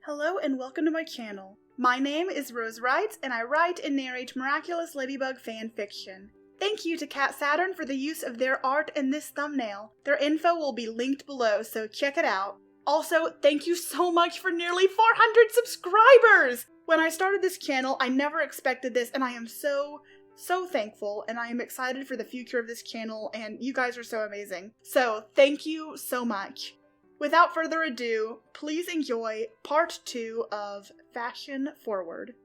Hello and welcome to my channel. My name is Rose Wright and I write and narrate Miraculous Ladybug fanfiction. Thank you to cat-saturn for the use of their art in this thumbnail. Their info will be linked below, so check it out. Also, thank you so much for nearly 400 subscribers! When I started this channel, I never expected this and I am so thankful, and I am excited for the future of this channel, and you guys are so amazing. So, thank you so much. Without further ado, please enjoy part 2 of Fashion Forward.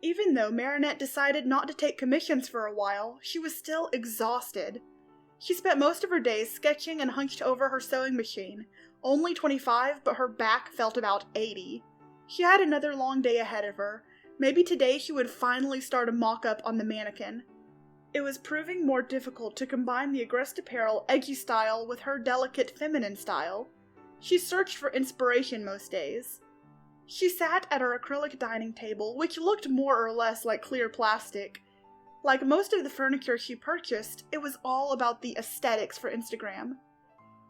Even though Marinette decided not to take commissions for a while, she was still exhausted. She spent most of her days sketching and hunched over her sewing machine. Only 25, but her back felt about 80. She had another long day ahead of her. Maybe today she would finally start a mock-up on the mannequin. It was proving more difficult to combine the aggressed apparel, edgy style with her delicate feminine style. She searched for inspiration most days. She sat at her acrylic dining table, which looked more or less like clear plastic. Like most of the furniture she purchased, it was all about the aesthetics for Instagram.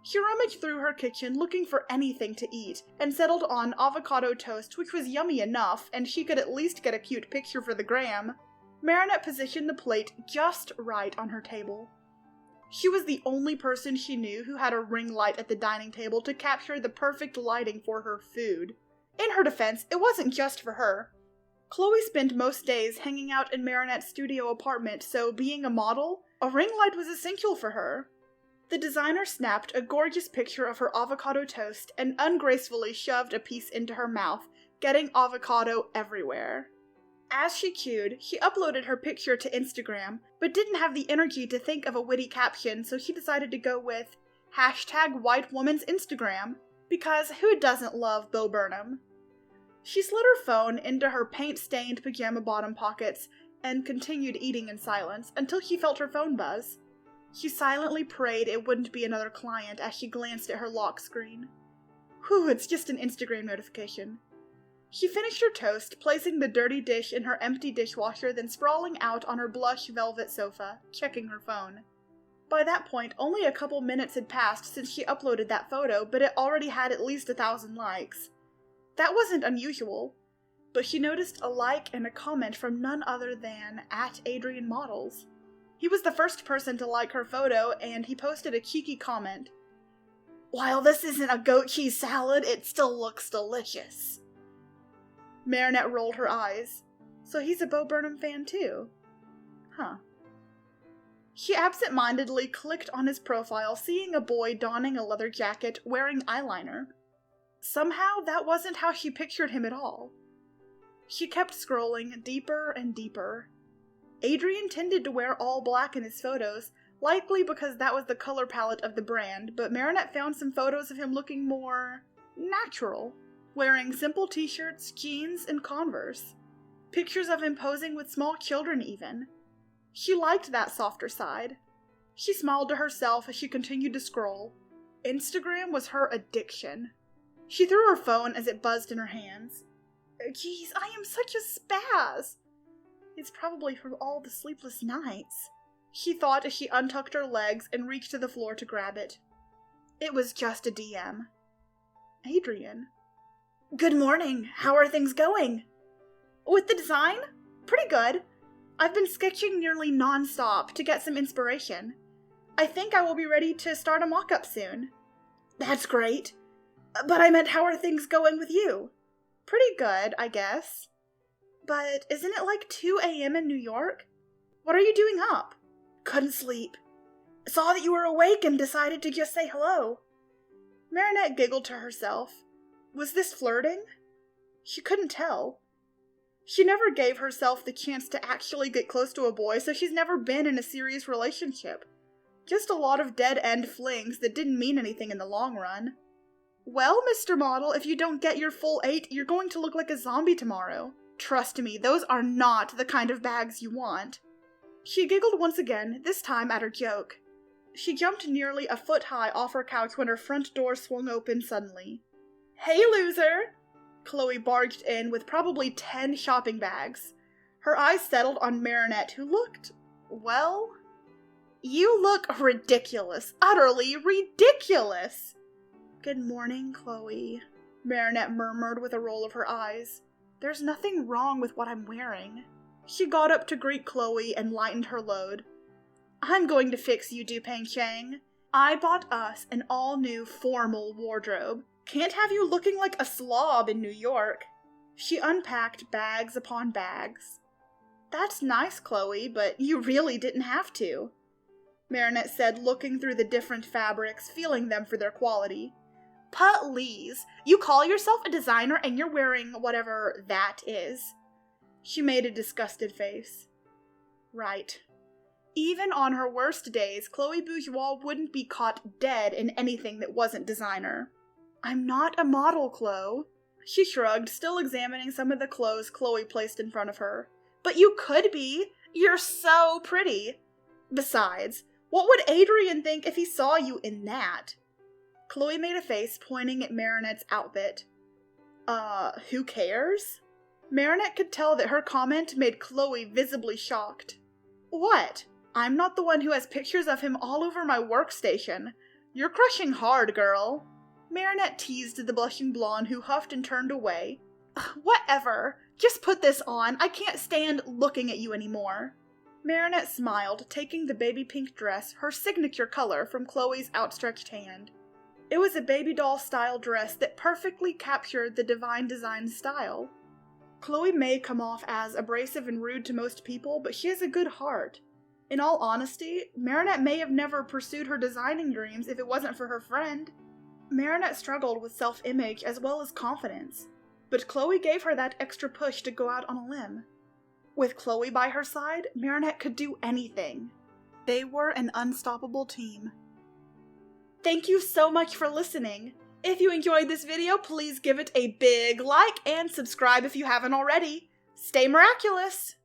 She rummaged through her kitchen looking for anything to eat, and settled on avocado toast, which was yummy enough, and she could at least get a cute picture for the gram. Marinette positioned the plate just right on her table. She was the only person she knew who had a ring light at the dining table to capture the perfect lighting for her food. In her defense, it wasn't just for her. Chloe spent most days hanging out in Marinette's studio apartment, so being a model, a ring light was essential for her. The designer snapped a gorgeous picture of her avocado toast and ungracefully shoved a piece into her mouth, getting avocado everywhere. As she queued, she uploaded her picture to Instagram, but didn't have the energy to think of a witty caption, so she decided to go with #WhiteWoman'sInstagram, because who doesn't love Bo Burnham? She slid her phone into her paint-stained pajama bottom pockets and continued eating in silence until she felt her phone buzz. She silently prayed it wouldn't be another client as she glanced at her lock screen. Whew, it's just an Instagram notification. She finished her toast, placing the dirty dish in her empty dishwasher, then sprawling out on her blush velvet sofa, checking her phone. By that point, only a couple minutes had passed since she uploaded that photo, but it already had at least 1,000 likes. That wasn't unusual, but she noticed a like and a comment from none other than @AdrienModels. He was the first person to like her photo, and he posted a cheeky comment. "While this isn't a goat cheese salad, it still looks delicious." Marinette rolled her eyes. So he's a Bo Burnham fan too. Huh. She absent-mindedly clicked on his profile, seeing a boy donning a leather jacket, wearing eyeliner. Somehow, that wasn't how she pictured him at all. She kept scrolling deeper and deeper. Adrien tended to wear all black in his photos, likely because that was the color palette of the brand, but Marinette found some photos of him looking more natural, wearing simple t-shirts, jeans, and Converse. Pictures of him posing with small children even. She liked that softer side. She smiled to herself as she continued to scroll. Instagram was her addiction. She threw her phone as it buzzed in her hands. Geez, I am such a spaz! It's probably from all the sleepless nights, she thought as she untucked her legs and reached to the floor to grab it. It was just a DM. Adrien. "Good morning. How are things going?" "With the design? Pretty good. I've been sketching nearly non-stop to get some inspiration. I think I will be ready to start a mock-up soon." "That's great. But I meant, how are things going with you?" "Pretty good, I guess." "But isn't it like 2 a.m. in New York? What are you doing up?" "Couldn't sleep. Saw that you were awake and decided to just say hello." Marinette giggled to herself. Was this flirting? She couldn't tell. She never gave herself the chance to actually get close to a boy, so she's never been in a serious relationship. Just a lot of dead-end flings that didn't mean anything in the long run. "Well, Mr. Model, if you don't get your full 8, you're going to look like a zombie tomorrow. Trust me, those are not the kind of bags you want." She giggled once again, this time at her joke. She jumped nearly a foot high off her couch when her front door swung open suddenly. "Hey, loser!" Chloe barged in with probably 10 shopping bags. Her eyes settled on Marinette, who looked, well, "You look ridiculous. Utterly ridiculous." "Good morning, Chloe." Marinette murmured with a roll of her eyes. There's nothing wrong with what I'm wearing. She got up to greet Chloe and lightened her load. I'm going to fix you, Dupang Chang. I bought us an all-new formal wardrobe. Can't have you looking like a slob in New York. She unpacked bags upon bags. That's nice, Chloe, but you really didn't have to, Marinette said, looking through the different fabrics, feeling them for their quality. Please, you call yourself a designer and you're wearing whatever that is. She made a disgusted face. Right. Even on her worst days, Chloe Bourgeois wouldn't be caught dead in anything that wasn't designer. I'm not a model, Chloe. She shrugged, still examining some of the clothes Chloe placed in front of her. But you could be. You're so pretty. Besides, what would Adrien think if he saw you in that? Chloe made a face, pointing at Marinette's outfit. Who cares? Marinette could tell that her comment made Chloe visibly shocked. What? I'm not the one who has pictures of him all over my workstation. You're crushing hard, girl. Marinette teased the blushing blonde who huffed and turned away. Whatever. Just put this on. I can't stand looking at you anymore. Marinette smiled, taking the baby pink dress, her signature color, from Chloe's outstretched hand. It was a baby doll-style dress that perfectly captured the Divine Design style. Chloe may come off as abrasive and rude to most people, but she has a good heart. In all honesty, Marinette may have never pursued her designing dreams if it wasn't for her friend. Marinette struggled with self-image as well as confidence, but Chloe gave her that extra push to go out on a limb. With Chloe by her side, Marinette could do anything. They were an unstoppable team. Thank you so much for listening. If you enjoyed this video, please give it a big like and subscribe if you haven't already. Stay miraculous!